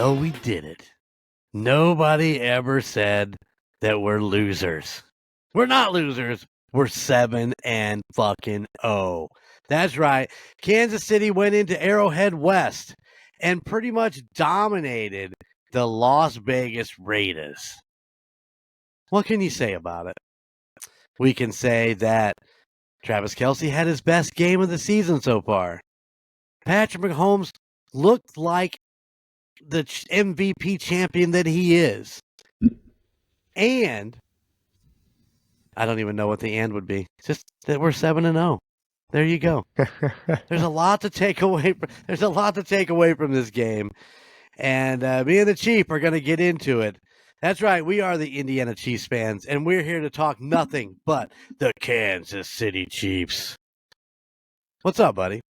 So we did it. Nobody ever said that we're losers. We're not losers. We're 7-0. That's right. Kansas City went into Arrowhead West and pretty much dominated the Las Vegas Raiders. What can you say about it? We can say that Travis Kelce had his best game of the season so far. Patrick Mahomes looked like the MVP champion that he is. And I don't even know what the and would be. Just that we're 7-0. There you go. There's a lot to take away. There's a lot to take away from this game. And me and the Chief are going to get into it. That's right. We are the Indiana Chiefs fans, and we're here to talk nothing but the Kansas City Chiefs. What's up, buddy?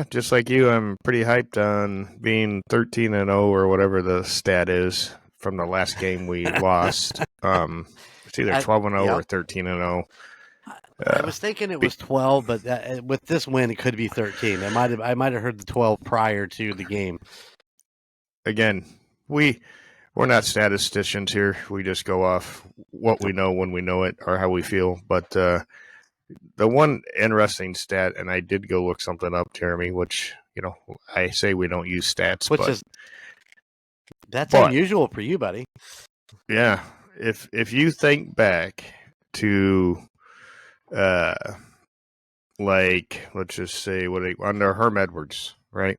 Just like you, I'm pretty hyped on being 13-0 or whatever the stat is from the last game we lost. It's either 12-0 or 13-0. I was thinking it was 12, but with this win, it could be 13. I might have heard the 12 prior to the game. Again, we're not statisticians here. We just go off what we know when we know it or how we feel. But the one interesting stat, and I did go look something up, Jeremy, which, I say we don't use stats. That's unusual for you, buddy. Yeah. If you think back to, let's just say under Herm Edwards, right?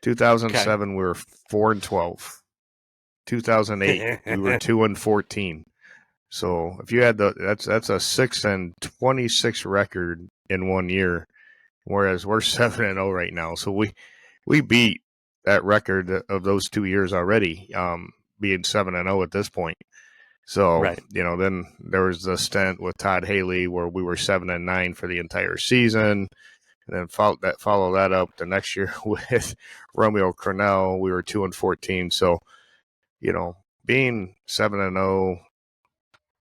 2007, we were 4-12. 2008, we were 2-14. So if you had that's a 6-26 record in 1 year, whereas we're 7-0 right now. So we beat that record of those 2 years already, being 7-0 at this point. So right. Then there was the stint with Todd Haley where we were 7-9 for the entire season. And then follow that up the next year with Romeo Crennel, we were 2-14. So, being 7-0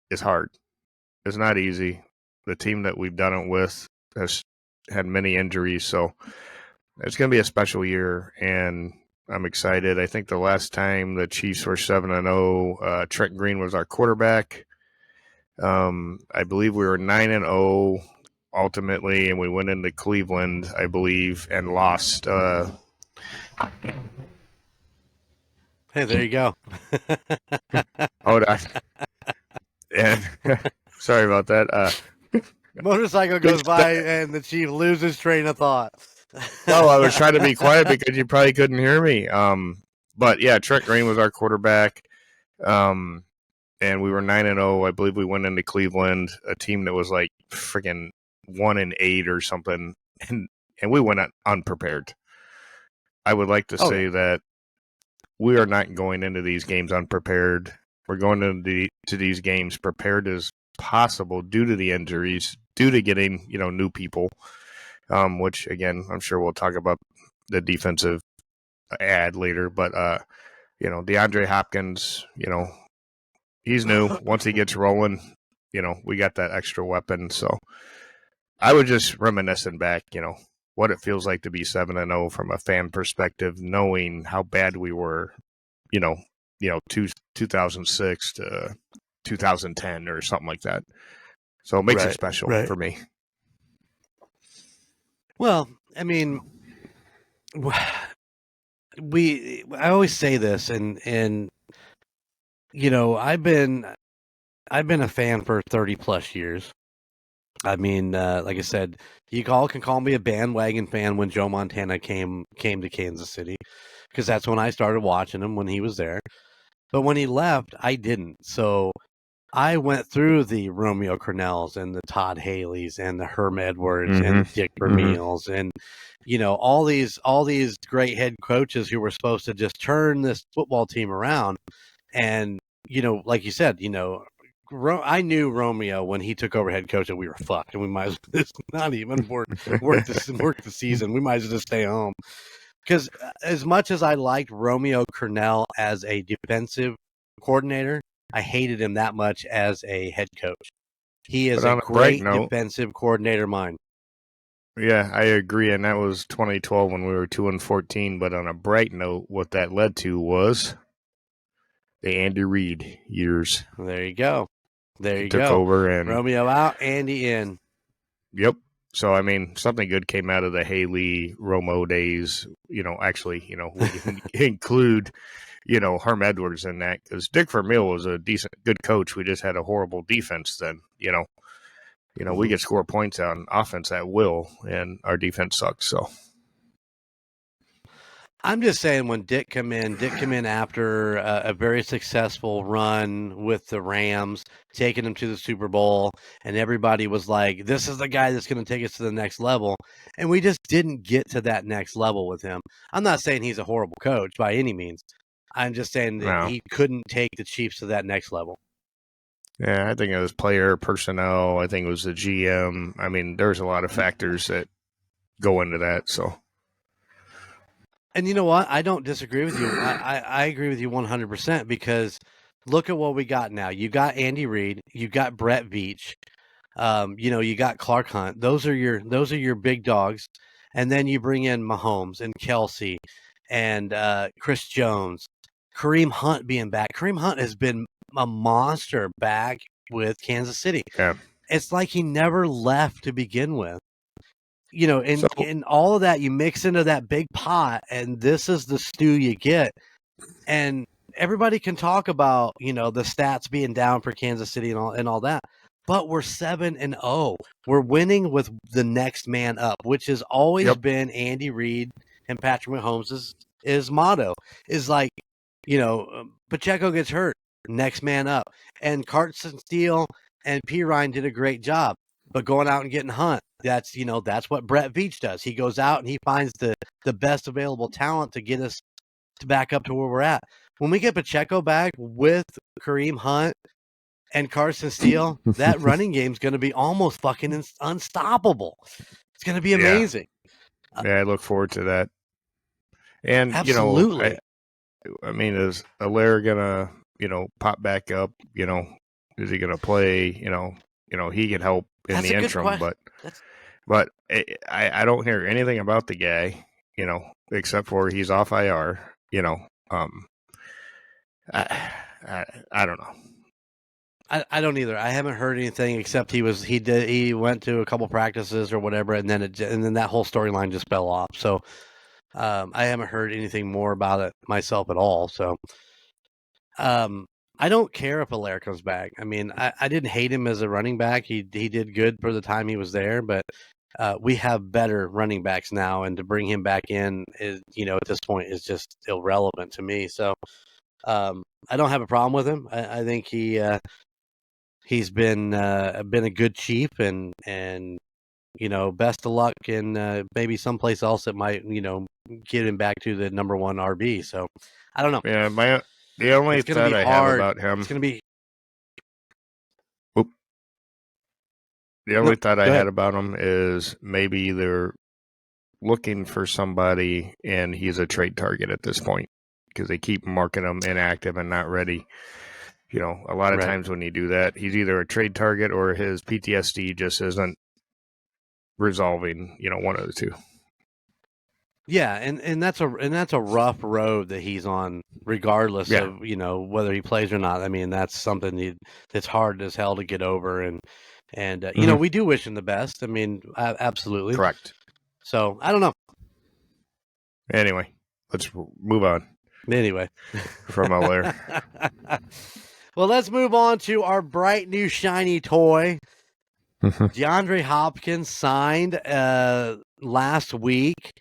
is hard. It's not easy. The team that we've done it with has had many injuries, so it's going to be a special year, and I'm excited. I think the last time the Chiefs were 7-0, Trent Green was our quarterback. I believe we were 9-0 ultimately, and we went into Cleveland, I believe, and lost. Hey, there you go. Hold on. And sorry about that. Motorcycle goes by and the Chief loses train of thought. No, I was trying to be quiet because you probably couldn't hear me. But yeah, Trent Green was our quarterback. And we were 9-0. I believe we went into Cleveland, a team that was like freaking 1-8 or something, and we went unprepared. I would like to say that we are not going into these games unprepared. We're going into these games prepared as possible due to the injuries, due to getting new people, which again I'm sure we'll talk about the defensive ad later. But DeAndre Hopkins, he's new. Once he gets rolling, we got that extra weapon. So I was just reminiscing back, what it feels like to be 7-0 from a fan perspective, knowing how bad we were, 2006 to 2010 or something like that. So it makes it special for me. Well, I mean, I always say this, and I've been a fan for 30 plus years. I mean, like I said, you all can call me a bandwagon fan when Joe Montana came to Kansas City, because that's when I started watching him when he was there. But when he left, I didn't. So I went through the Romeo Crennels and the Todd Haleys and the Herm Edwards and the Dick Vermeils and all these great head coaches who were supposed to just turn this football team around. And like you said, I knew Romeo when he took over head coach that we were fucked, and we might as well not even work the season. We might as well just stay home. Because as much as I liked Romeo Crennel as a defensive coordinator, I hated him that much as a head coach. He is a great defensive coordinator mind. Yeah, I agree, and that was 2012 when we were 2-14. But on a bright note, what that led to was the Andy Reid years. There you go. There He you took go. over, and Romeo out, Andy in. yep. So I mean, something good came out of the Haley Romo days. Actually, when you include, Herm Edwards in that, because Dick Vermeil was a good coach. We just had a horrible defense then. We could score points on offense at will, and our defense sucks. So I'm just saying, when Dick come in after a very successful run with the Rams, taking them to the Super Bowl, and everybody was like, this is the guy that's going to take us to the next level. And we just didn't get to that next level with him. I'm not saying he's a horrible coach by any means. I'm just saying that no. he couldn't take the Chiefs to that next level. Yeah, I think it was player personnel. I think it was the GM. I mean, there's a lot of factors that go into that. So. And you know what? I don't disagree with you. I agree with you 100%, because look at what we got now. You got Andy Reid, you got Brett Veach, you got Clark Hunt. Those are your big dogs, and then you bring in Mahomes and Kelsey and Chris Jones, Kareem Hunt being back. Kareem Hunt has been a monster back with Kansas City. Yeah. It's like he never left to begin with. So, and all of that you mix into that big pot, and this is the stew you get. And everybody can talk about, the stats being down for Kansas City and all that, but we're 7-0. We're winning with the next man up, which has always been Andy Reid and Patrick Mahomes' is motto. Is like, Pacheco gets hurt, next man up, and Carson Steele and P. Ryan did a great job. But going out and getting Hunt, that's what Brett Veach does. He goes out and he finds the best available talent to get us to back up to where we're at. When we get Pacheco back with Kareem Hunt and Carson Steele, that running game is going to be almost fucking unstoppable. It's going to be amazing. Yeah, I look forward to that. And absolutely. I mean, is Allaire gonna pop back up? Is he gonna play? He can help in the interim, but I don't hear anything about the guy, except for he's off IR. I don't know. I don't either. I haven't heard anything except he went to a couple practices or whatever, and then that whole storyline just fell off. So I haven't heard anything more about it myself at all. So I don't care if Allaire comes back. I mean, I didn't hate him as a running back. He did good for the time he was there, but we have better running backs now, and to bring him back in is, at this point, is just irrelevant to me. So I don't have a problem with him. I think he's been a good Chief, and best of luck in maybe someplace else that might get him back to the number one RB. So I don't know. Yeah, the only thought I have about him. It's going to be. The only thought I had about him is maybe they're looking for somebody, and he's a trade target at this point because they keep marking him inactive and not ready. A lot of times when you do that, he's either a trade target or his PTSD just isn't resolving. One of the two. Yeah, and that's a rough road that he's on, regardless of whether he plays or not. I mean, that's something that's hard as hell to get over, and we do wish him the best. I mean, absolutely correct. So I don't know. Anyway, let's move on. Anyway, from Allaire. Well, let's move on to our bright new shiny toy. DeAndre Hopkins signed last week.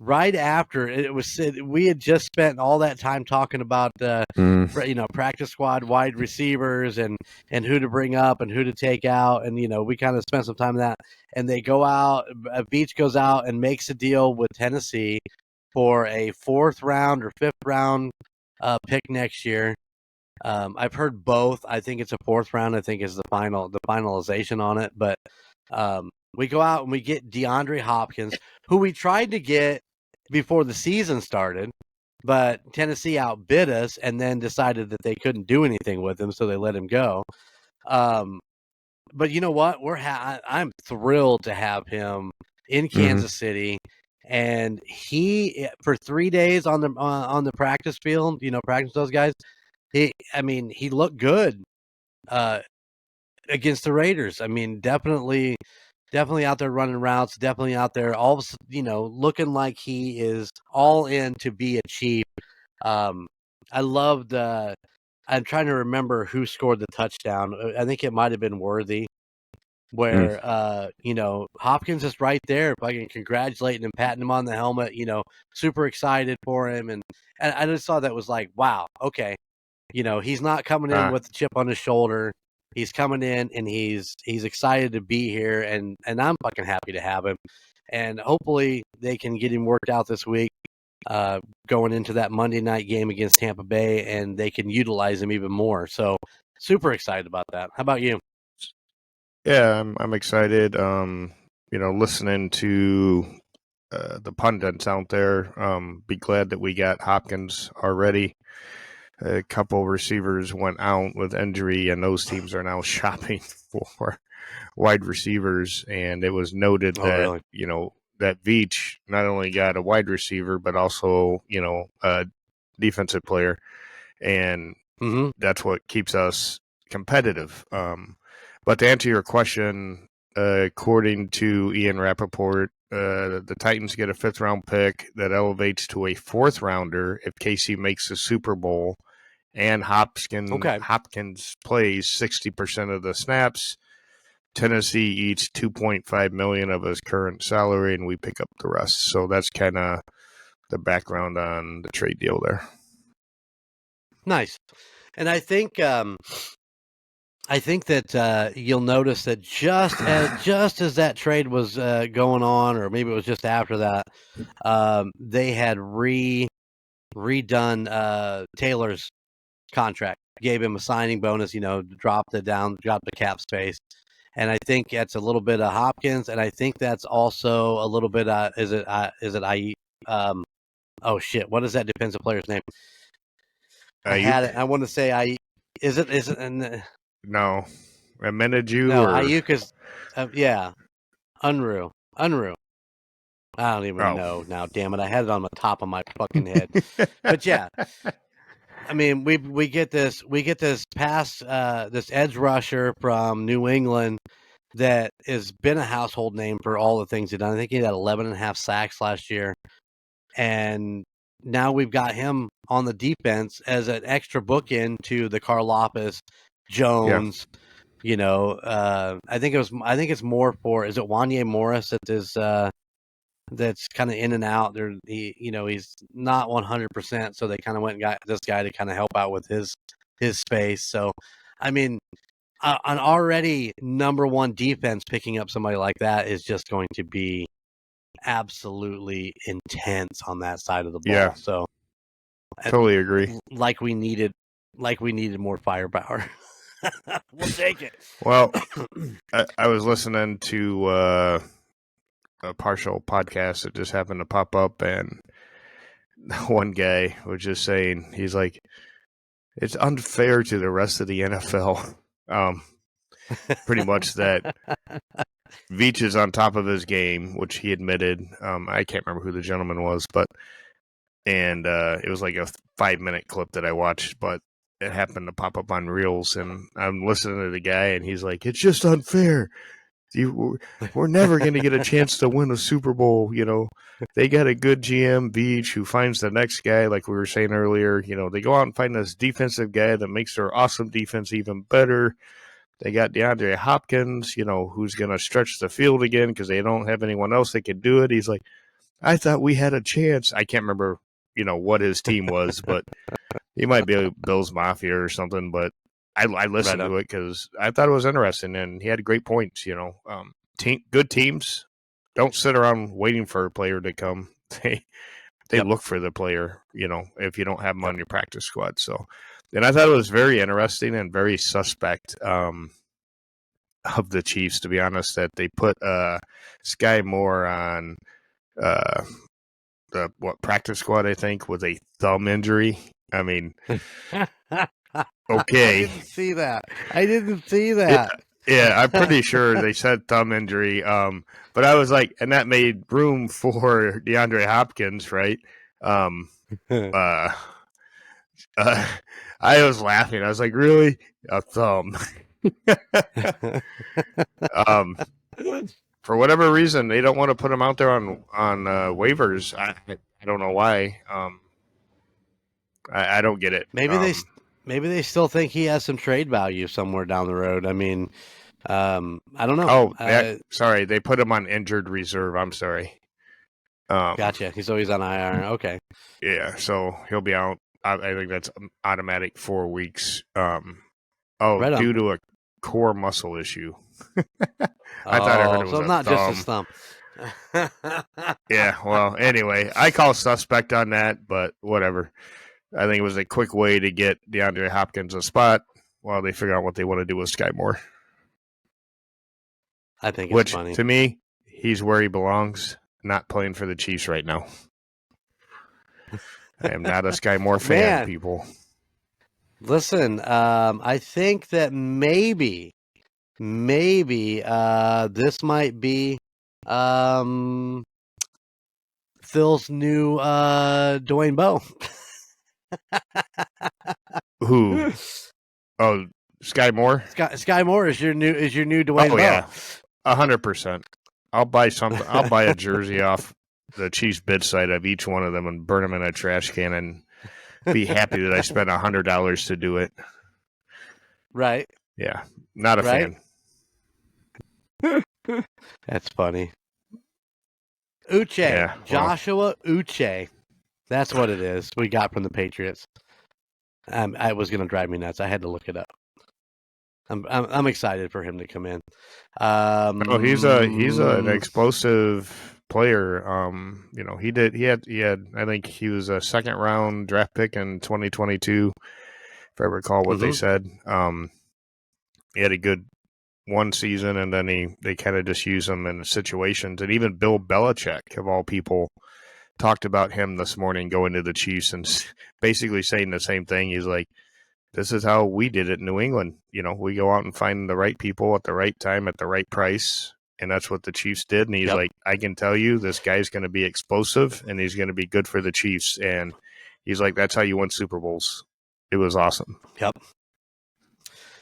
Right after it was said, we had just spent all that time talking about practice squad wide receivers and who to bring up and who to take out, and we kind of spent some time on that. And they go out, Beach goes out and makes a deal with Tennessee for a 4th round or 5th round pick next year. I've heard both. I think it's a 4th round. I think is the finalization on it. But we go out and we get DeAndre Hopkins, who we tried to get before the season started, but Tennessee outbid us and then decided that they couldn't do anything with him, so they let him go. But you know what? I'm thrilled to have him in Kansas City, and he for 3 days on the practice field, practice those guys. He looked good against the Raiders. I mean, definitely out there running routes, definitely out there, looking like he is all in to be a Chief. I loved. I'm trying to remember who scored the touchdown. I think it might have been Worthy, where Hopkins is right there, fucking congratulating him, patting him on the helmet. Super excited for him, and I just saw that was like, wow, okay. He's not coming in with a chip on his shoulder. He's coming in and he's excited to be here, and I'm fucking happy to have him. And hopefully they can get him worked out this week, going into that Monday night game against Tampa Bay, and they can utilize him even more. So super excited about that. How about you? Yeah, I'm excited. Listening to the pundits out there, be glad that we got Hopkins already. A couple receivers went out with injury, and those teams are now shopping for wide receivers. And it was noted that really? That Veach not only got a wide receiver but also a defensive player, and that's what keeps us competitive. But to answer your question, according to Ian Rappaport, the Titans get a 5th-round pick that elevates to a 4th-rounder if KC makes the Super Bowl, and Hopkins plays 60% of the snaps. Tennessee eats $2.5 million of his current salary, and we pick up the rest. So that's kind of the background on the trade deal there. Nice. And I think that you'll notice that just as that trade was going on, or maybe it was just after that, they had redone Taylor's contract, gave him a signing bonus, dropped the cap space. And I think that's a little bit of Hopkins, and I think that's also a little bit is it oh shit, what is that defensive player's name? I had it. I want to say is it no, Amenadu no, or Ayuk is yeah, Unruh. I don't even know now. Damn it, I had it on the top of my fucking head. But yeah, I mean, we get this pass, this edge rusher from New England that has been a household name for all the things he's done. I think he had 11.5 sacks last year, and now we've got him on the defense as an extra bookend to the Karlaftis, Jones. Yeah. I think it's more for, is it Wanye Morris that is that's kind of in and out there. He's not 100%, so they kind of went and got this guy to kind of help out with his space. So, I mean, an already number one defense picking up somebody like that is just going to be absolutely intense on that side of the ball. Yeah. So, totally agree. Like we needed more firepower. We'll take it. Well, I was listening to a partial podcast that just happened to pop up, and one guy was just saying, he's like, it's unfair to the rest of the NFL. Pretty much that Veach is on top of his game, which he admitted. I can't remember who the gentleman was, and it was like a 5-minute clip that I watched, but it happened to pop up on Reels, and I'm listening to the guy, and he's like, it's just unfair. We're never going to get a chance to win a Super Bowl. They got a good GM, Veach, who finds the next guy, like we were saying earlier. They go out and find this defensive guy that makes their awesome defense even better. They got DeAndre Hopkins, who's going to stretch the field again because they don't have anyone else that can do it. He's like, I thought we had a chance. I can't remember, what his team was, but he might be Bills Mafia or something. But I listened to it because I thought it was interesting, and he had great points. Good teams don't sit around waiting for a player to come. They look for the player. If you don't have him on your practice squad. So, and I thought it was very interesting and very suspect of the Chiefs, to be honest, that they put Sky Moore on the practice squad, I think, with a thumb injury. I mean, okay. I didn't see that. Yeah, I'm pretty sure they said thumb injury. But I was like, and that made room for DeAndre Hopkins, right? Um, uh, I was laughing. I was like, really? A thumb? um, for whatever reason, they don't want to put him out there on waivers. I don't know why. I don't get it. maybe they still think he has some trade value somewhere down the road. I mean, I don't know. Sorry, they put him on injured reserve. I'm sorry. Gotcha. He's always on IR. Okay. Yeah, so he'll be out. I think that's automatic 4 weeks. Right due to a core muscle issue. I thought I heard it was so a not thumb. just a stump. Yeah, well, anyway, I call suspect on that, but whatever. I think it was a quick way to get DeAndre Hopkins a spot while they figure out what they want to do with Sky Moore. I think it's funny. To me, he's where he belongs, not playing for the Chiefs right now. I am not a Sky Moore fan, people. Listen, I think that maybe this might be Phil's new Dwayne Bowe. Who? Oh, Sky Moore. Sky Moore is your new Dwayne Bowe. Yeah, 100%. I'll buy something. I'll buy a jersey off the Chiefs bid site of each one of them and burn them in a trash can and be happy that I spent $100 to do it. Right. Yeah, not a fan. That's funny. Uche, Joshua Uche. That's what it is. We got from the Patriots. I was going to drive me nuts. I had to look it up. I'm excited for him to come in. He's an explosive player. He had. I think he was a second round draft pick in 2022, if I recall what they said. He had a good one season, and then they kind of just use him in situations. And even Bill Belichick, of all people, talked about him this morning going to the Chiefs and basically saying the same thing. He's like, this is how we did it in New England. We go out and find the right people at the right time at the right price. And that's what the Chiefs did. And he's like, I can tell you this guy's going to be explosive and he's going to be good for the Chiefs. And he's like, that's how you win Super Bowls. It was awesome. Yep.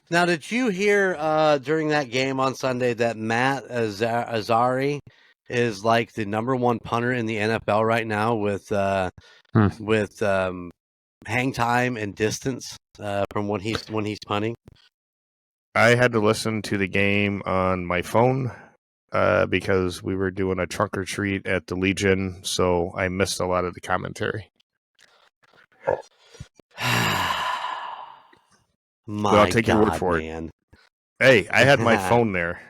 Now, did you hear during that game on Sunday that Matt Azari is like the number one punter in the NFL right now with hang time and distance from when he's punting? I had to listen to the game on my phone because we were doing a trunk or treat at the Legion, so I missed a lot of the commentary. I'll take your word for it. Hey, I had my phone there.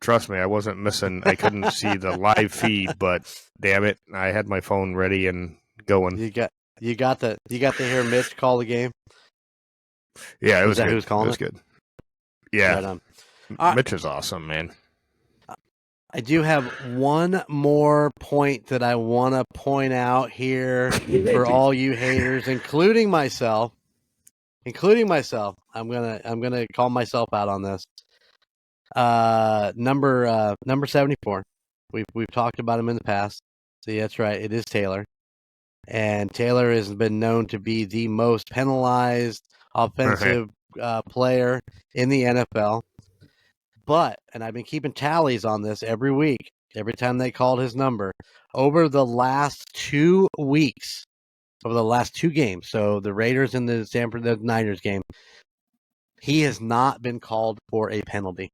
Trust me, I wasn't missing. I couldn't see the live feed, but damn it, I had my phone ready and going. You got to hear Mitch call the game. Yeah, it was good. Who was calling it? Was good. Yeah, Mitch is awesome, man. I do have one more point that I want to point out here for all you haters, including myself. I'm gonna call myself out on this. Number 74. We've talked about him in the past. See, that's right. It is Taylor, and Taylor has been known to be the most penalized offensive player in the NFL. But, and I've been keeping tallies on this every week, every time they called his number, over the last 2 weeks, over the last 2 games, so the Raiders and the Niners game, he has not been called for a penalty.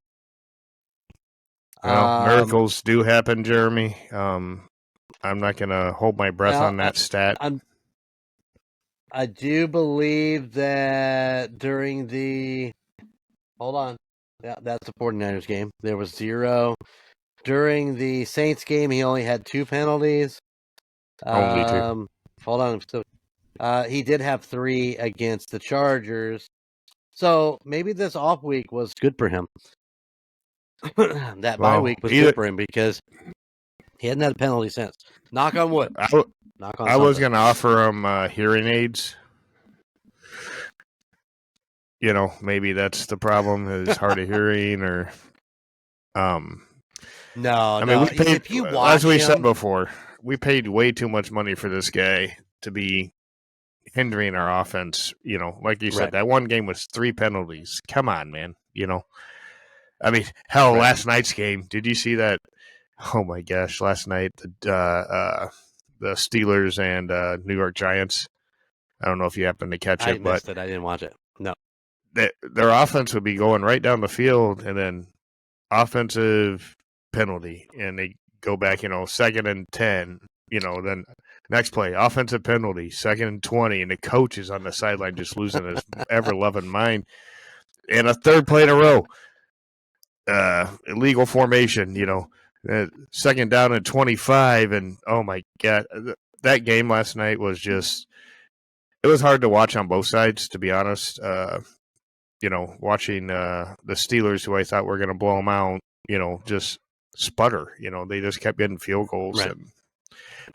Well, miracles do happen, Jeremy. I'm not going to hold my breath on that stat. I do believe that during the... Hold on. Yeah, that's the 49ers game. There was 0. During the Saints game, he only had 2 penalties. Only 2. Hold on. He did have 3 against the Chargers. So maybe this off week was good for him. That bye week was good for him because he hadn't had a penalty since. Knock on wood. I was going to offer him hearing aids. maybe that's the problem, is hard of hearing, or No, we paid, if you watch as we said him, before, we paid way too much money for this guy to be hindering our offense. Like you said, right, that one game was 3 penalties. Come on, man. Hell, right. last night's game, did you see that? Oh my gosh, last night, the Steelers and New York Giants. I don't know if you happened to catch I it, but missed it. I didn't watch it. No. their offense would be going right down the field, and then offensive penalty, and they go back, 2nd and 10, then next play, offensive penalty, 2nd and 20, and the coach is on the sideline just losing his ever-loving mind. And a third play in a row, illegal formation, 2nd down and 25, and oh my God, that game last night was just, it was hard to watch on both sides, to be honest. Watching the Steelers, who I thought were going to blow them out, just sputter. They just kept getting field goals. Right.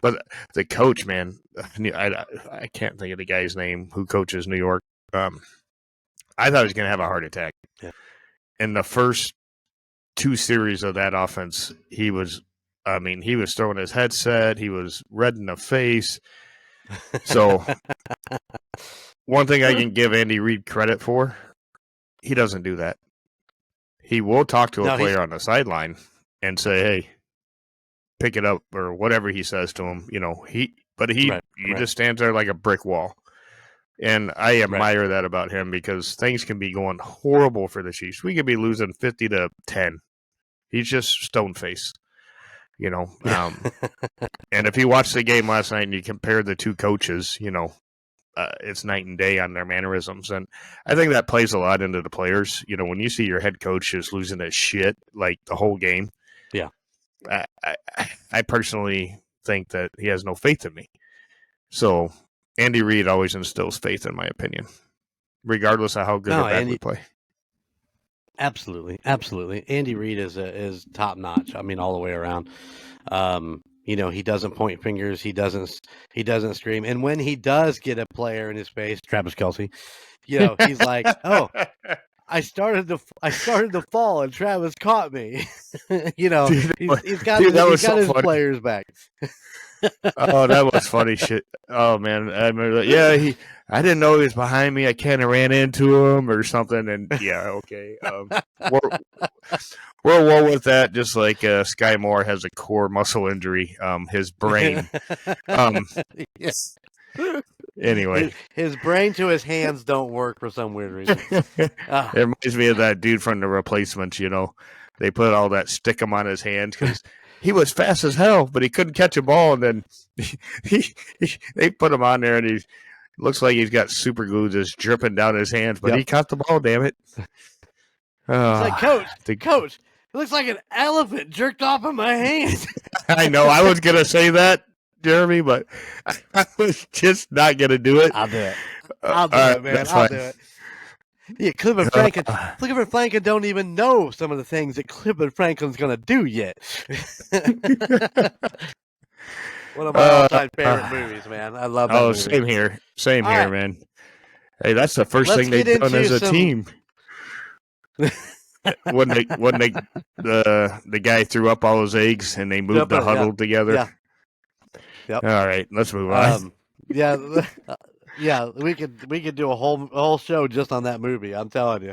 But the coach, man, I can't think of the guy's name who coaches New York. I thought he was going to have a heart attack. Yeah. In the first 2 series of that offense, he was throwing his headset. He was red in the face. So one thing I can give Andy Reid credit for, he doesn't do that. He will talk to a player on the sideline and say, "Hey, pick it up," or whatever he says to him. He just stands there like a brick wall. And I admire that about him, because things can be going horrible for the Chiefs. We could be losing 50-10. He's just stone face. And if you watch the game last night and you compare the 2 coaches, it's night and day on their mannerisms. And I think that plays a lot into the players. When you see your head coach just losing his shit like the whole game, yeah, I personally think that he has no faith in me. So Andy Reid always instills faith, in my opinion, regardless of how good or bad we play. Absolutely. Andy Reid is top notch. all the way around. He doesn't point fingers. He doesn't scream. And when he does get a player in his face, Travis Kelce, he's like, "Oh, I started to fall and Travis caught me." He's got his players back. Oh, that was funny shit. Oh man, I remember that. Yeah, I didn't know he was behind me. I kind of ran into him or something. And yeah, okay. We're well with that. Just like Sky Moore has a core muscle injury. His brain. Yes. Anyway, his brain to his hands don't work for some weird reason. It reminds me of that dude from The Replacements. They put all that stickum on his hands because he was fast as hell, but he couldn't catch a ball. And then they put him on there, and he looks like he's got super glue just dripping down his hands. But he caught the ball. Damn it! It's like, Coach, it looks like an elephant jerked off in my hand. I know. I was gonna say that, Jeremy, but I was just not gonna do it. I'll do it. I'll do it, man. I'll do it. Yeah, Clifford Franklin don't even know some of the things that Clifford Franklin's gonna do yet. One of my all-time favorite movies, man. I love that movie. Same here, man. Hey, that's the first thing they've done as a team. when the guy threw up all his eggs and they moved the huddle together. Yeah. Yep. All right, let's move on. Yeah, we could do a whole show just on that movie. I'm telling you.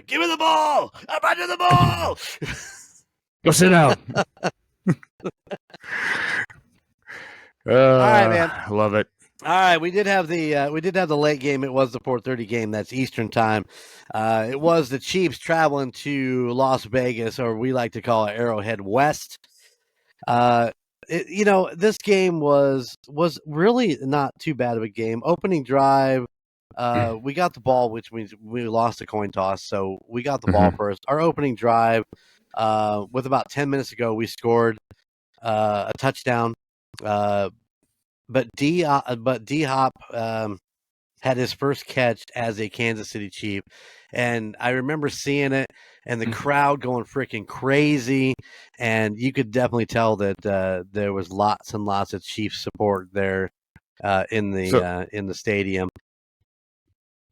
Give me the ball. I'm under the ball. Go sit down. All right, man. I love it. All right, we did have the late game. It was the 4:30 game. That's Eastern time. It was the Chiefs traveling to Las Vegas, or we like to call it Arrowhead West. This game was really not too bad of a game. Opening drive, we got the ball, which means we lost the coin toss, so we got the ball first. Our opening drive, with about 10 minutes ago, we scored a touchdown. But D-Hop had his first catch as a Kansas City Chief, and I remember seeing it and the crowd going freaking crazy, and you could definitely tell that there was lots and lots of Chiefs support there in the stadium.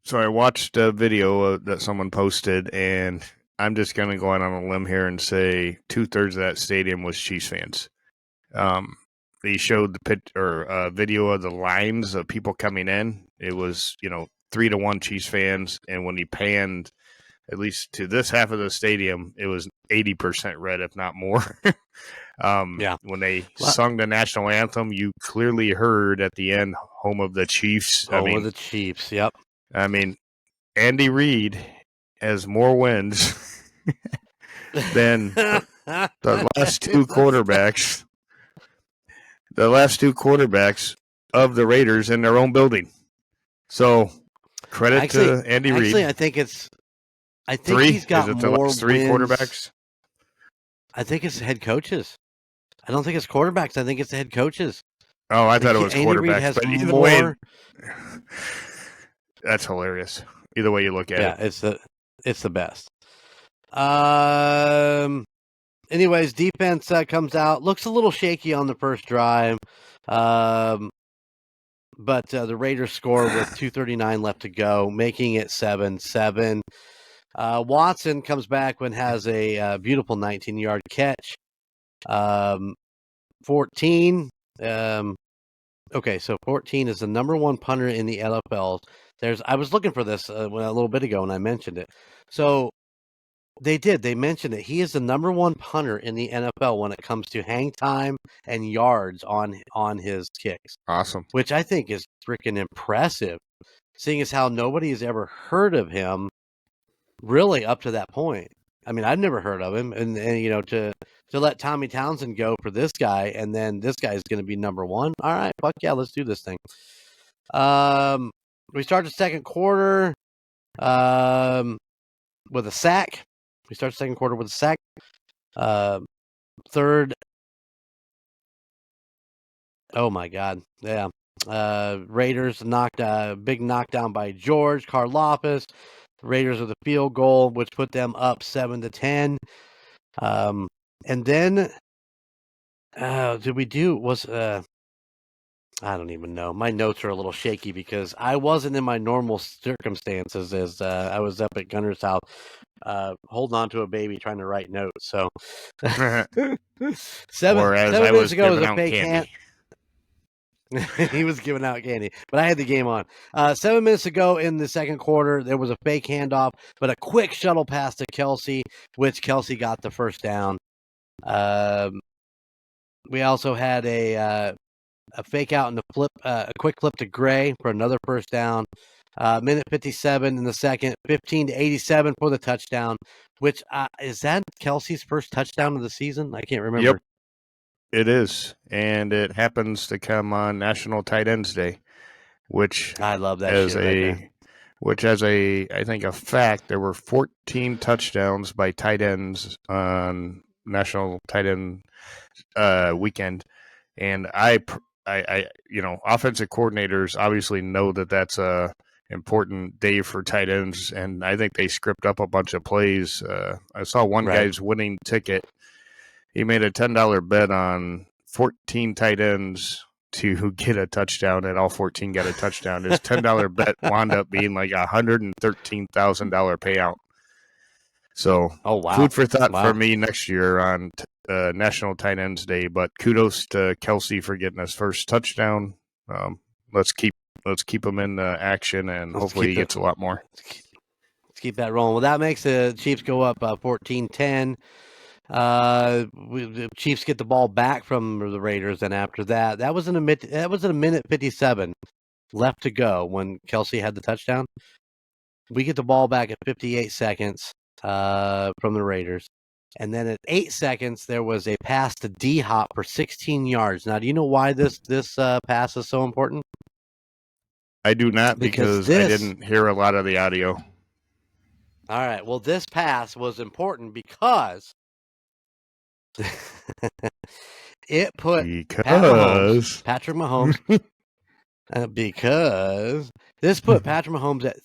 So I watched a video that someone posted, and I'm just going to go out on a limb here and say 2/3 of that stadium was Chiefs fans. They showed the video of the lines of people coming in. It was 3-1 Chiefs fans, and when he panned at least to this half of the stadium, it was 80% red, if not more. When they sung the national anthem, you clearly heard at the end, "Home of the Chiefs." Home of the Chiefs. Yep. I mean, Andy Reid has more wins than the last two quarterbacks. The last two quarterbacks of the Raiders in their own building. So credit to Andy Reid. Actually, I think he's got more wins. Three quarterbacks? I think it's head coaches. I don't think it's quarterbacks. I think it's the head coaches. Oh, I thought it was quarterbacks. But either way, that's hilarious. Either way you look at it. Yeah, it's the best. Anyways, defense comes out. Looks a little shaky on the first drive. But the Raiders score with 2:39 left to go, making it 7-7. Watson comes back and has a beautiful 19-yard catch. 14. Okay, so 14 is the number one punter in the NFL. I was looking for this a little bit ago, and I mentioned it. So they mentioned it. He is the number one punter in the NFL when it comes to hang time and yards on his kicks. Awesome. Which I think is freaking impressive, seeing as how nobody has ever heard of him really up to that point. I mean, I've never heard of him, and to let Tommy Townsend go for this guy, and then this guy is going to be number one. All right, fuck yeah, let's do this thing. We start the second quarter with a sack. We start the second quarter with a sack. Third. Oh my God, yeah. Raiders big knockdown by George Karlaftis. Raiders with a field goal, which put them up 7-10. And then, I don't even know. My notes are a little shaky because I wasn't in my normal circumstances as I was up at Gunner's house, holding on to a baby trying to write notes. So, 7 minutes ago was a fake hand. He was giving out candy, but I had the game on. 7 minutes ago in the second quarter, there was a fake handoff, but a quick shuttle pass to Kelsey, which Kelsey got the first down. We also had a fake out and a quick flip to Gray for another first down. Minute 57 in the second, 15-87 for the touchdown, which is that Kelsey's first touchdown of the season? I can't remember. Yep. It is, and it happens to come on National Tight Ends Day, which I love that shit. Which, as I think a fact, there were 14 touchdowns by tight ends on National Tight End weekend, and I offensive coordinators obviously know that that's a important day for tight ends, and I think they script up a bunch of plays. I saw one guy's winning ticket. He made a $10 bet on 14 tight ends to get a touchdown, and all 14 got a touchdown. His $10 bet wound up being like $113,000 payout. So, food for thought for me next year on National Tight Ends Day. But kudos to Kelsey for getting his first touchdown. Let's keep him in action, and hopefully he gets a lot more. Let's keep that rolling. Well, that makes the Chiefs go up 14-10. The Chiefs get the ball back from the Raiders, and after that was in a minute 57 left to go when Kelsey had the touchdown. We get the ball back at 58 seconds from the Raiders, and then at 8 seconds there was a pass to D-Hop for 16 yards. Now, do you know why this pass is so important? I do not, because I didn't hear a lot of the audio. All right, well, this pass was important because it put Patrick Mahomes because this put Patrick Mahomes at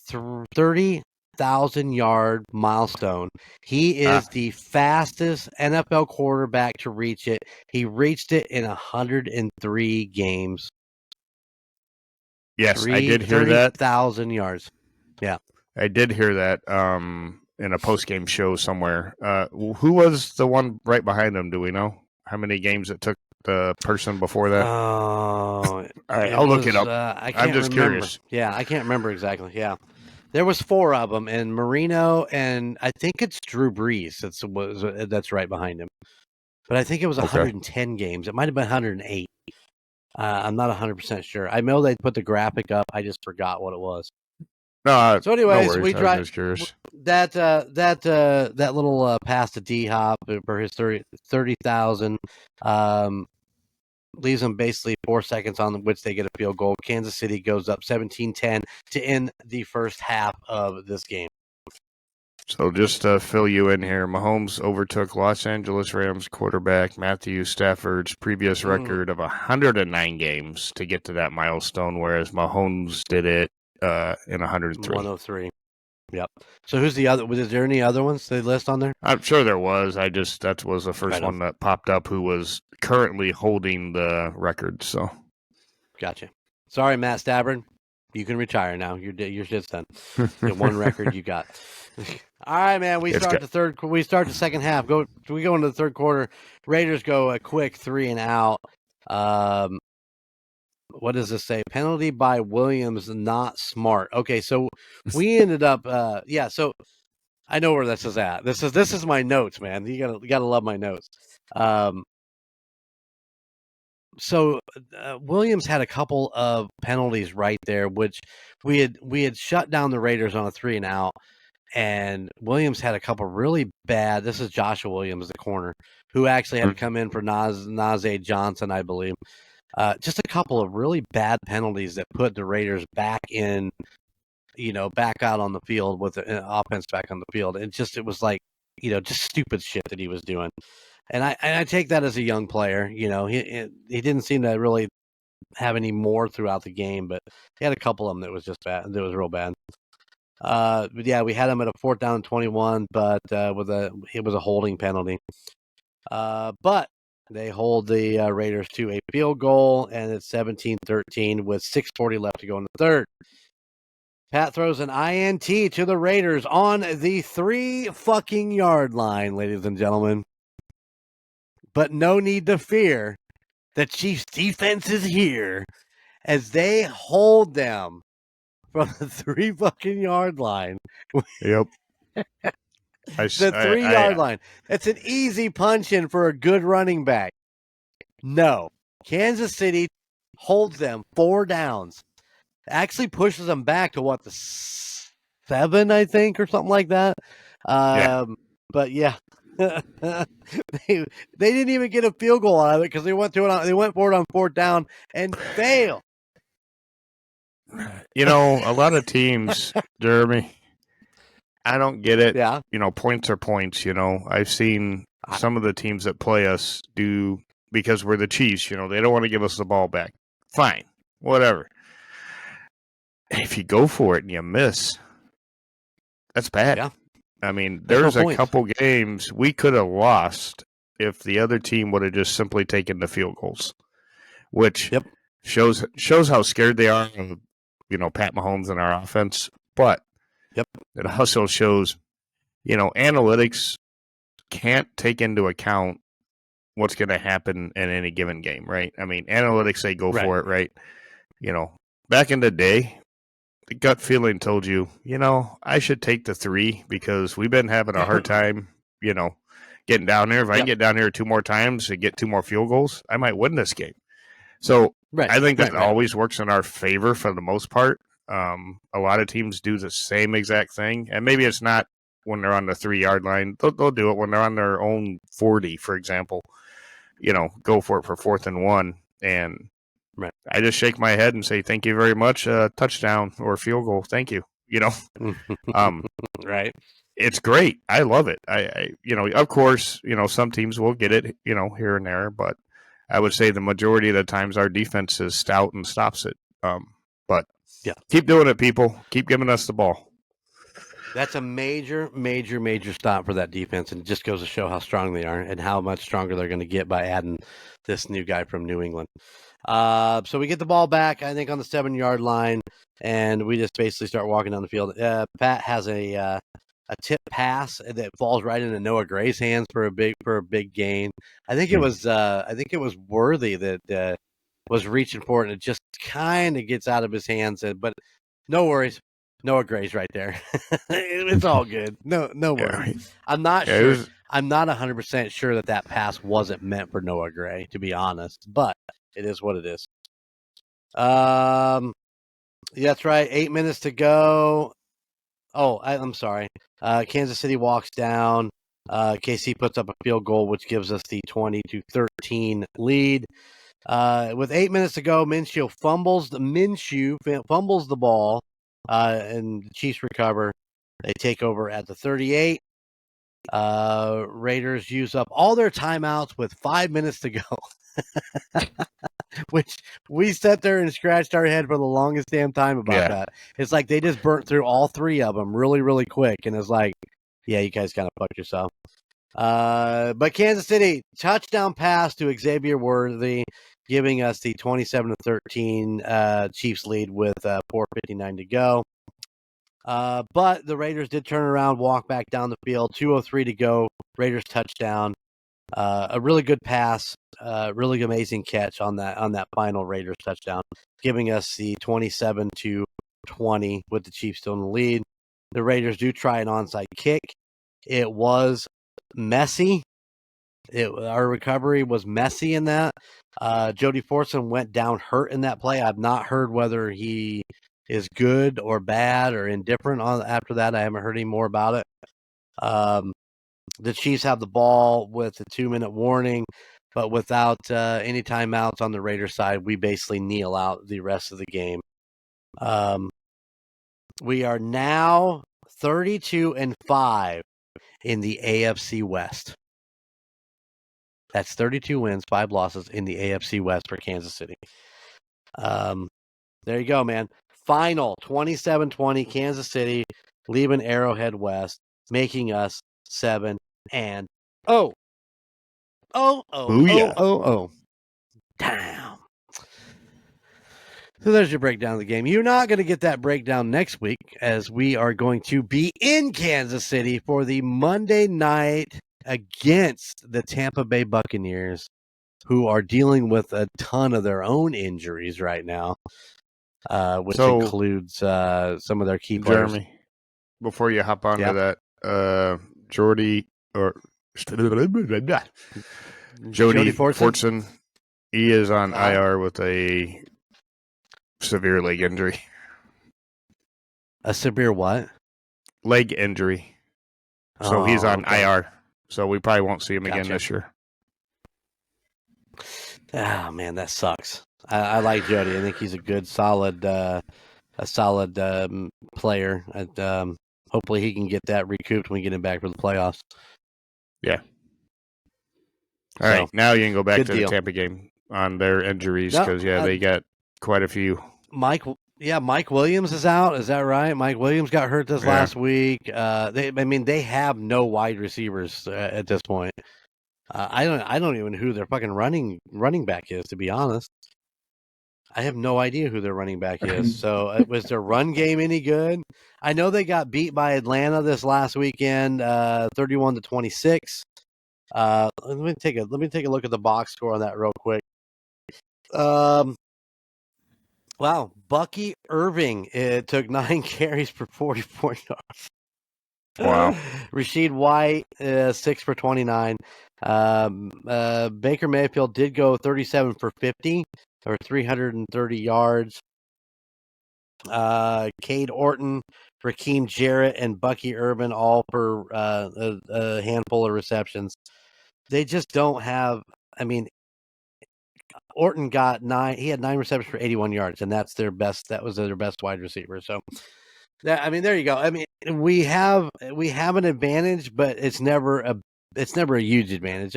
30,000-yard milestone. He is the fastest NFL quarterback to reach it. He reached it in 103 games. Yes, I did hear that. 30,000 yards. Yeah. I did hear that in a post-game show somewhere. Who was the one right behind him? Do we know how many games it took the person before that? Oh, All right, it I'll look was. it up. I I'm can't just remember. curious. Yeah, I can't remember exactly. Yeah, there was 4 of them, and Marino, and I think it's Drew Brees that's right behind him. But I think it was Okay. 110 games. It might have been 108. I'm not 100% sure. I know they put the graphic up. I just forgot what it was. No, So, no anyways, worries. we I was drive just curious. that little pass to D Hop for his 30,000. Leaves them basically 4 seconds on which they get a field goal. Kansas City goes up 17-10 to end the first half of this game. So just to fill you in here, Mahomes overtook Los Angeles Rams quarterback Matthew Stafford's previous record of 109 games to get to that milestone, whereas Mahomes did it in 103. 103. Yep. So who's the other? Was there any other ones they list on there? I'm sure there was. That was the first one that popped up who was currently holding the record. So, gotcha. Sorry, Matt Stafford. You can retire now. Your shit's done. The one record you got. All right, man. We start the second half. We go into the third quarter. Raiders go a quick 3 and out. What does this say? Penalty by Williams, not smart. Okay, so we ended up. So I know where this is at. This is my notes, man. You gotta love my notes. So Williams had a couple of penalties right there, which we had shut down the Raiders on a 3 and out, and Williams had a couple really bad. This is Joshua Williams, the corner, who actually had to come in for Najee Johnson, I believe. Just a couple of really bad penalties that put the Raiders back in, back out on the field with the offense back on the field. It was like, just stupid shit that he was doing. And I take that as a young player. He didn't seem to really have any more throughout the game, but he had a couple of them that was just bad. That was real bad. But yeah, we had him at a 4th down and 21, but it was a holding penalty. But they hold the Raiders to a field goal, and it's 17-13 with 6:40 left to go in the third. Pat throws an INT to the Raiders on the 3-fucking-yard line, ladies and gentlemen. But no need to fear. The Chiefs' defense is here as they hold them from the 3-fucking-yard line. Yep. The 3-yard line. It's an easy punch in for a good running back. No. Kansas City holds them 4 downs. Actually pushes them back to the 7, I think, or something like that. But yeah. they didn't even get a field goal out of it because they went for it on 4th down and failed. A lot of teams, Jeremy, I don't get it. Yeah. Points are points. I've seen some of the teams that play us do because we're the Chiefs. They don't want to give us the ball back. Fine, whatever. If you go for it and you miss, that's bad. Yeah. I mean, there's a couple games we could have lost if the other team would have just simply taken the field goals, which shows how scared they are of, Pat Mahomes and our offense. But it also shows, analytics can't take into account what's going to happen in any given game, right? I mean, analytics say go for it, right? Back in the day, the gut feeling told you, I should take the 3 because we've been having a hard time, getting down there. If I can get down here 2 more times and get 2 more field goals, I might win this game. So I think that always works in our favor for the most part. A lot of teams do the same exact thing, and maybe it's not when they're on the 3-yard line. They'll do it when they're on their own 40, for example. Go for it for 4th and 1, and I just shake my head and say, thank you very much, touchdown or field goal. Thank you. Right. It's great. I love it. I of course, some teams will get it, here and there, but I would say the majority of the times our defense is stout and stops it. But keep doing it, people. Keep giving us the ball. That's a major, major, major stop for that defense, and it just goes to show how strong they are and how much stronger they're going to get by adding this new guy from New England. So we get the ball back, I think, on the 7-yard line, and we just basically start walking down the field. Pat has a tip pass that falls right into Noah Gray's hands for a big gain. I think it was Worthy that was reaching for it, and it just kind of gets out of his hands. But no worries, Noah Gray's right there. It's all good. No worries. I'm not sure. I'm not 100% sure that pass wasn't meant for Noah Gray, to be honest, but it is what it is. That's right. 8 minutes to go. Oh, I'm sorry. Kansas City walks down. KC puts up a field goal, which gives us the 20-13 lead. With 8 minutes to go, Minshew fumbles the ball, and the Chiefs recover. They take over at the 38. Raiders use up all their timeouts with 5 minutes to go. Which we sat there and scratched our head for the longest damn time about that. It's like they just burnt through all 3 of them really, really quick. And it's like, yeah, you guys kind of fucked yourself. But Kansas City, touchdown pass to Xavier Worthy, giving us the 27-13 Chiefs lead with 4:59 to go. But the Raiders did turn around, walk back down the field, 2:03 to go. Raiders touchdown. A really good pass, really amazing catch on that final Raiders touchdown, giving us the 27-20 with the Chiefs still in the lead. The Raiders do try an onside kick. It was messy. Our recovery was messy in that. Jody Fortson went down hurt in that play. I've not heard whether he is good or bad or indifferent after that. I haven't heard any more about it. The Chiefs have the ball with a 2-minute warning, but without any timeouts on the Raiders side, we basically kneel out the rest of the game. We are now 32-5 in the AFC West. That's 32 wins, 5 losses in the AFC West for Kansas City. There you go, man. Final 27-20, Kansas City leaving Arrowhead West, making us 7-0. Damn. So there's your breakdown of the game. You're not going to get that breakdown next week, as we are going to be in Kansas City for the Monday night against the Tampa Bay Buccaneers, who are dealing with a ton of their own injuries right now, which includes some of their key players. Jeremy, before you hop onto that, Jody Fortson, he is on IR with a severe leg injury. A severe what? Leg injury. So he's on IR. So we probably won't see him again this year. Oh man, that sucks. I like Jody. I think he's a good, solid player. And, hopefully he can get that recouped when we get him back for the playoffs. Yeah. All right, now you can go back to the Tampa game on their injuries because they got quite a few. Mike Williams is out. Is that right? Mike Williams got hurt this last week. They have no wide receivers at this point. I don't even know who their fucking running back is, to be honest. I have no idea who their running back is. So was their run game any good? I know they got beat by Atlanta this last weekend, 31-26. Let me take a look at the box score on that real quick. Wow, Bucky Irving, it took 9 carries for 44 yards. Wow. Rashid White, 6 for 29. Baker Mayfield did go 37 for 50 or 330 yards. Cade Orton, Raheem Jarrett, and Bucky Irvin all for a handful of receptions. They just don't have. Orton got 9. He had 9 receptions for 81 yards, and that's their best. That was their best wide receiver. So, there you go. We have an advantage, but it's never a huge advantage.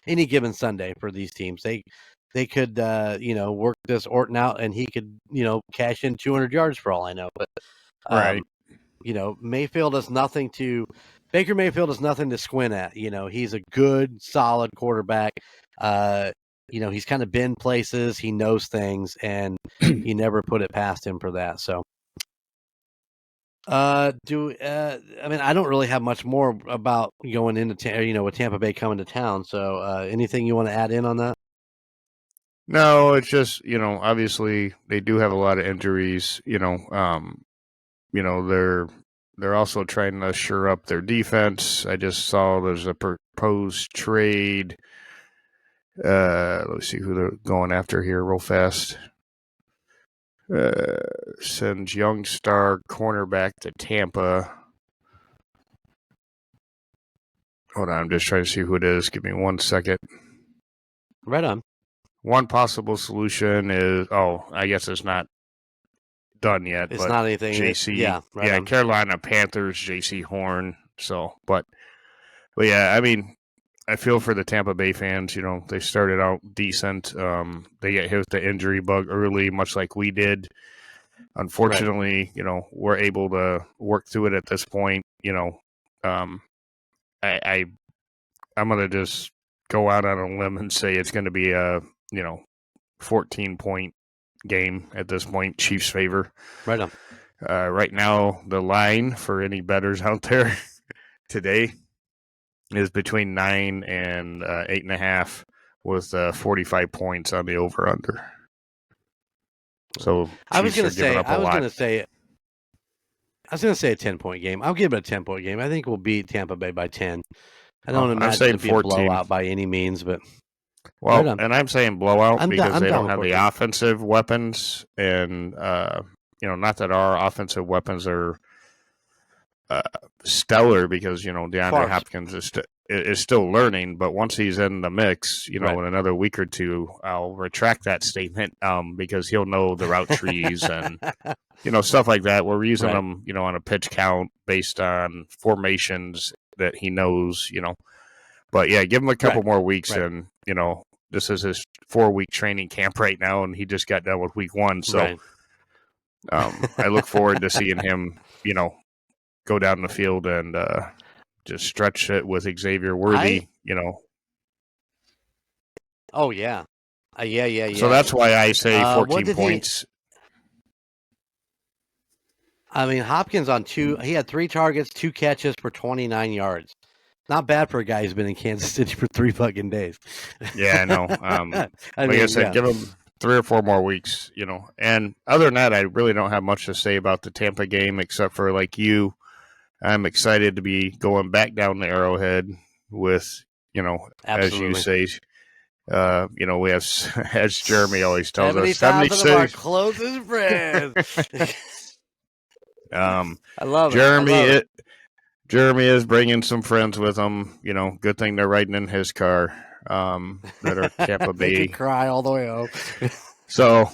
Any given Sunday for these teams, they could work this Orton out, and he could cash in 200 yards for all I know. But right. Baker Mayfield is nothing to squint at. He's a good, solid quarterback. He's kind of been places, he knows things, and you never put it past him for that. So, I don't really have much more about going into with Tampa Bay coming to town. So, anything you want to add in on that? No, it's just, obviously they do have a lot of injuries, they're also trying to shore up their defense. I just saw there's a proposed trade. Let's see who they're going after here real fast. Sends young star cornerback to Tampa. Hold on, I'm just trying to see who it is. Give me 1 second. Right on. One possible solution is, I guess it's not done yet. It's not anything. JC, on. Carolina Panthers, JC Horn. So, but yeah, I mean, I feel for the Tampa Bay fans. They started out decent. They get hit with the injury bug early, much like we did. Unfortunately, we're able to work through it at this point. I'm gonna just go out on a limb and say it's going to be a 14-point game at this point, Chiefs favor. Right on. Right now, the line for any bettors out there today is between 9 and 8.5, with 45 points on the over/under. So I was going to say a 10-point game. I'll give it a 10-point game. I think we'll beat Tampa Bay by 10. I don't imagine it'll be 14. A blowout by any means, but and I'm saying blowout because they don't have the offensive weapons, and not that our offensive weapons are stellar, because DeAndre Hopkins is still learning, but once he's in the mix, in another week or two, I'll retract that statement because he'll know the route trees and stuff like that. We're using them, on a pitch count based on formations that he knows, But yeah, give him a couple more weeks, and this is his 4-week training camp right now, and he just got done with week 1. So I look forward to seeing him, go down the field and just stretch it with Xavier Worthy, Oh yeah, yeah. So that's why I say 14 points. I mean, Hopkins he had 3 targets, 2 catches for 29 yards. Not bad for a guy who's been in Kansas City for 3 fucking days. Yeah, I know. I said, give him 3 or 4 more weeks, And other than that, I really don't have much to say about the Tampa game, except for, like you, I'm excited to be going back down the Arrowhead with, as you say, we have, as Jeremy always tells us, 76 of our closest friends. I love it. Jeremy is bringing some friends with him. Good thing they're riding in his car. That are Tampa Bay. They could cry all the way home. So,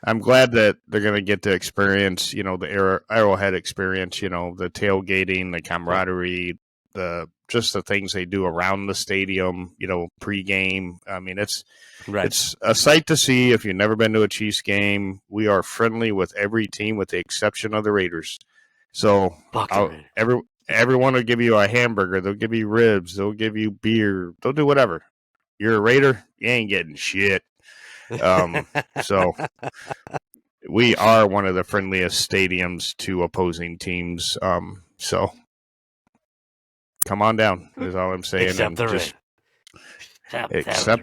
I'm glad that they're going to get to experience, the Arrowhead experience. The tailgating, the camaraderie, just the things they do around the stadium. Pregame. I mean, it's a sight to see. If you've never been to a Chiefs game, we are friendly with every team, with the exception of the Raiders. So everyone will give you a hamburger. They'll give you ribs. They'll give you beer. They'll do whatever. You're a Raider, you ain't getting shit. So we are one of the friendliest stadiums to opposing teams. So come on down is all I'm saying. Except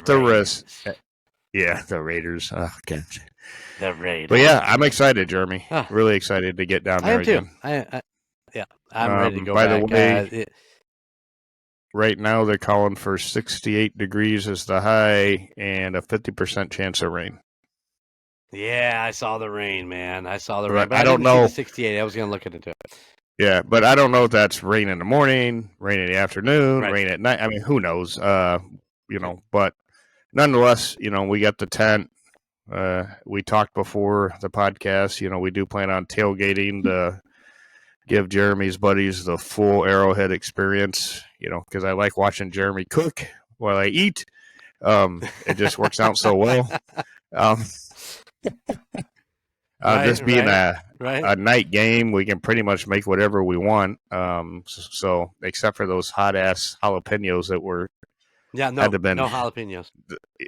the risk. Yeah, the Raiders. Oh, God. The Raiders. But yeah, I'm excited, Jeremy. Really excited to get down there again. I'm ready to go by back. The way, right now they're calling for 68 degrees as the high and a 50% chance of rain. Yeah, I saw the rain, man. I saw the rain. But I don't know. See the 68. I was going to look into it. Yeah, but I don't know if that's rain in the morning, rain in the afternoon, rain at night. I mean, who knows? But nonetheless, we got the tent. We talked before the podcast, we do plan on tailgating to give Jeremy's buddies the full Arrowhead experience, because I like watching Jeremy cook while I eat. It just works out so well. This being right. a night game, we can pretty much make whatever we want. So except for those hot ass jalapenos that were had to been no jalapenos.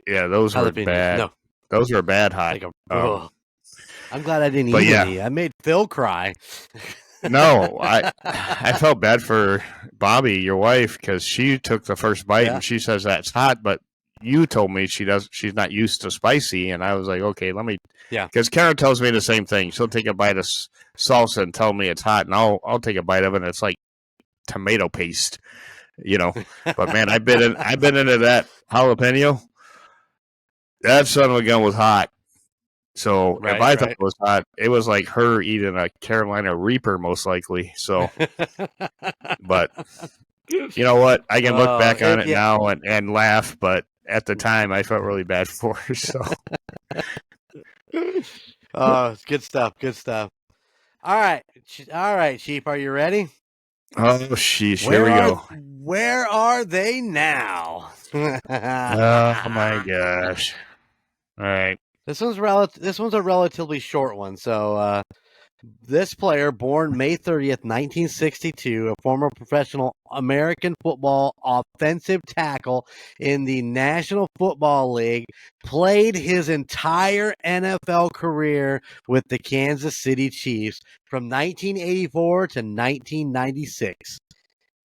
Yeah, those were Jalapenos, bad. no. Those were bad hot. I'm glad I didn't eat any. I made Phil cry. No, I felt bad for Bobby, your wife, because she took the first bite and she says that's hot, but you told me she's not used to spicy, and I was like, okay, let me. Yeah. Because Karen tells me the same thing. She'll take a bite of salsa and tell me it's hot, and I'll take a bite of it, and it's like tomato paste, But man, I've been into that jalapeno. That son of a gun was hot. So if I thought it was hot, it was like her eating a Carolina Reaper, most likely. So, but you know what? I can look back on it now and laugh, but at the time, I felt really bad for her. So, it's good stuff. Good stuff. All right, Sheep. Are you ready? Oh, sheesh. Here we go. Where are they now? Oh my gosh! All right. This one's a relatively short one. So, this player, born May 30th, 1962, a former professional American football offensive tackle in the National Football League, played his entire NFL career with the Kansas City Chiefs from 1984 to 1996.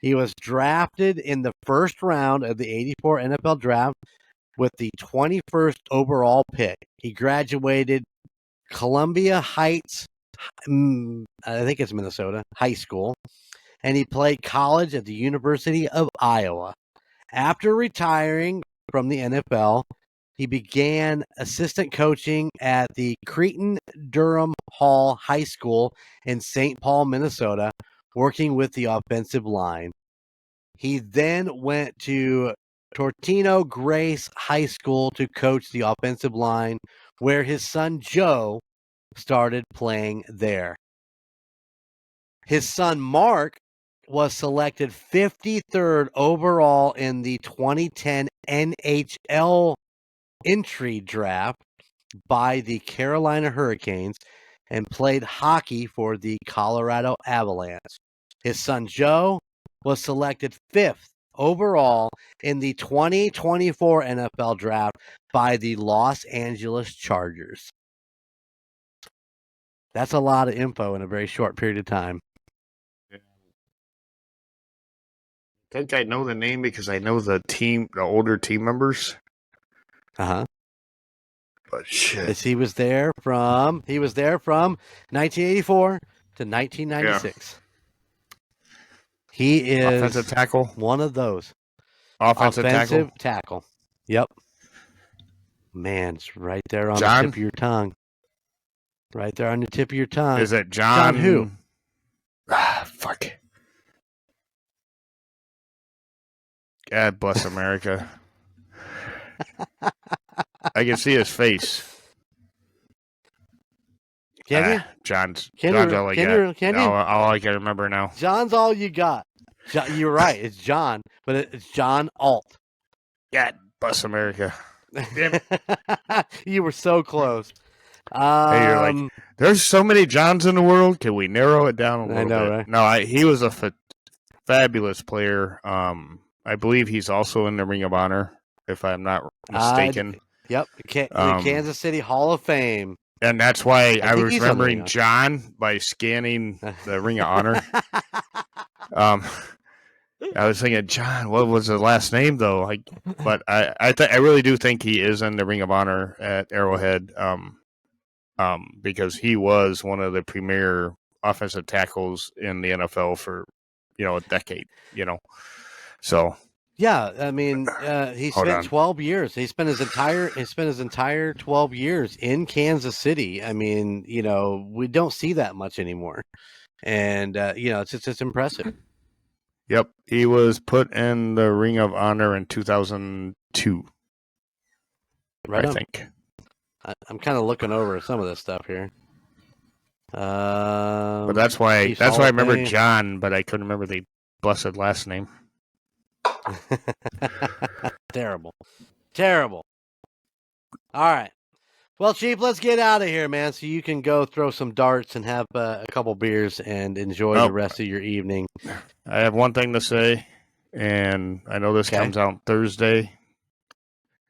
He was drafted in the first round of the 84 NFL draft with the 21st overall pick. He graduated Columbia Heights, I think it's Minnesota, high school, and he played college at the University of Iowa. After retiring from the NFL, he began assistant coaching at the Cretin-Durham Hall High School in St. Paul, Minnesota, working with the offensive line. He then went to Tortino Grace High School to coach the offensive line, where his son Joe started playing there. His son Mark was selected 53rd overall in the 2010 NHL entry draft by the Carolina Hurricanes and played hockey for the Colorado Avalanche. His son Joe was selected 5th overall in the 2024 NFL draft by the Los Angeles Chargers. That's a lot of info in a very short period of time. I think I know the name because I know the older team members. Uh-huh. But shit. He was there from 1984 to 1996. Yeah. He is offensive tackle. One of those. Offensive tackle. Yep. Man, it's right there on the tip of your tongue. Right there on the tip of your tongue. Is it John? John who? Fuck. God bless America. I can see his face. Can you? John's all I can remember now. John's all you got. You're right. It's John, but it's John Alt. God bless America. You were so close. Hey, you're like, there's so many Johns in the world. Can we narrow it down a little bit? Right? No, he was a fabulous player. I believe he's also in the Ring of Honor, if I'm not mistaken. Yep, the Kansas City Hall of Fame. And that's why I was remembering John by scanning the Ring of Honor. I was thinking, John, what was the last name though? But I really do think he is in the Ring of Honor at Arrowhead. Because he was one of the premier offensive tackles in the NFL for, a decade, So yeah, I mean, he spent 12 years. He spent his entire 12 years in Kansas City. I mean, we don't see that much anymore, and it's impressive. Yep, he was put in the Ring of Honor in 2002. Right, I think. I'm kind of looking over some of this stuff here. But that's why I remember John, but I couldn't remember the blessed last name. Terrible. All right. Well, Chief, let's get out of here, man, so you can go throw some darts and have a couple beers and enjoy the rest of your evening. I have one thing to say, and I know this comes out Thursday.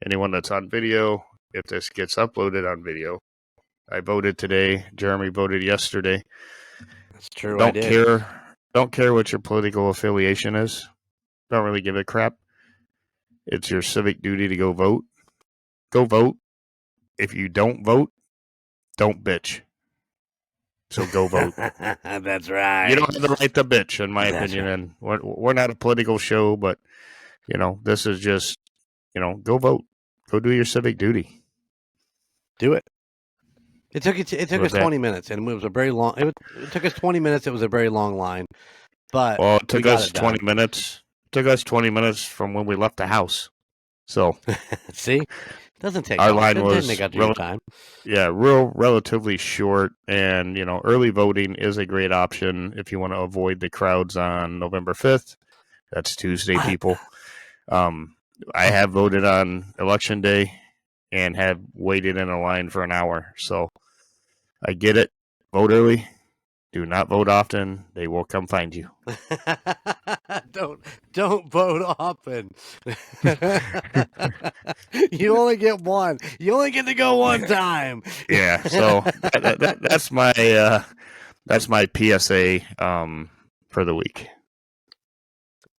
Anyone that's on video, if this gets uploaded on video, I voted today. Jeremy voted yesterday. That's true. Don't care what your political affiliation is. Don't really give a crap. It's your civic duty to go vote. Go vote. If you don't vote, don't bitch. So go vote. That's right. You don't have the right to bitch, in my opinion. Right. And we're not a political show, but this is just go vote. Go do your civic duty. Do it. It took us 20 minutes, and it was a very long. It took us 20 minutes. It was a very long line, but it took us 20 minutes. It took us 20 minutes from when we left the house. So see, it doesn't take our long. line was make up to your time. Yeah, relatively short, and early voting is a great option if you want to avoid the crowds on November 5th. That's Tuesday, people. I have voted on Election Day and have waited in a line for an hour. So I get it. Vote early. Do not vote often. They will come find you. Don't vote often. You only get one. You only get to go one time. Yeah. So that's my PSA for the week.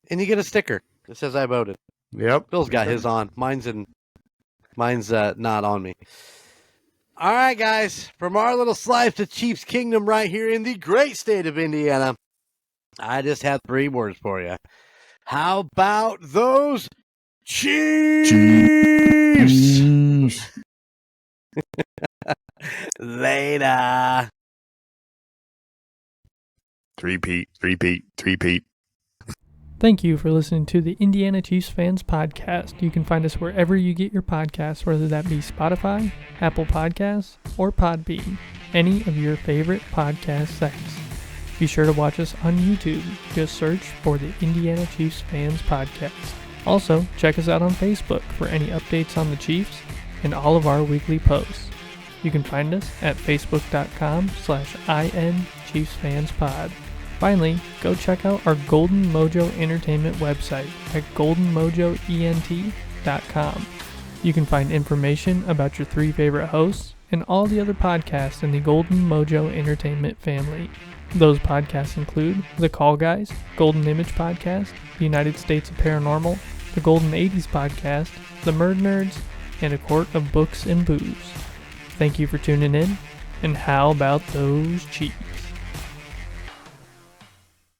And you get a sticker that says I voted. Yep. Bill's got his on. Mine's not on me. All right, guys. From our little slice to Chiefs Kingdom right here in the great state of Indiana, I just have 3 words for you. How about those Chiefs? Later. Three-peat. Thank you for listening to the Indiana Chiefs Fans Podcast. You can find us wherever you get your podcasts, whether that be Spotify, Apple Podcasts, or Podbean, any of your favorite podcast sites. Be sure to watch us on YouTube. Just search for the Indiana Chiefs Fans Podcast. Also, check us out on Facebook for any updates on the Chiefs and all of our weekly posts. You can find us at facebook.com/INChiefsFansPod. Finally, go check out our Golden Mojo Entertainment website at goldenmojoent.com. You can find information about your 3 favorite hosts and all the other podcasts in the Golden Mojo Entertainment family. Those podcasts include The Call Guys, Golden Image Podcast, The United States of Paranormal, The Golden 80s Podcast, The Murdnerds, and A Court of Books and Booze. Thank you for tuning in, and how about those Chiefs?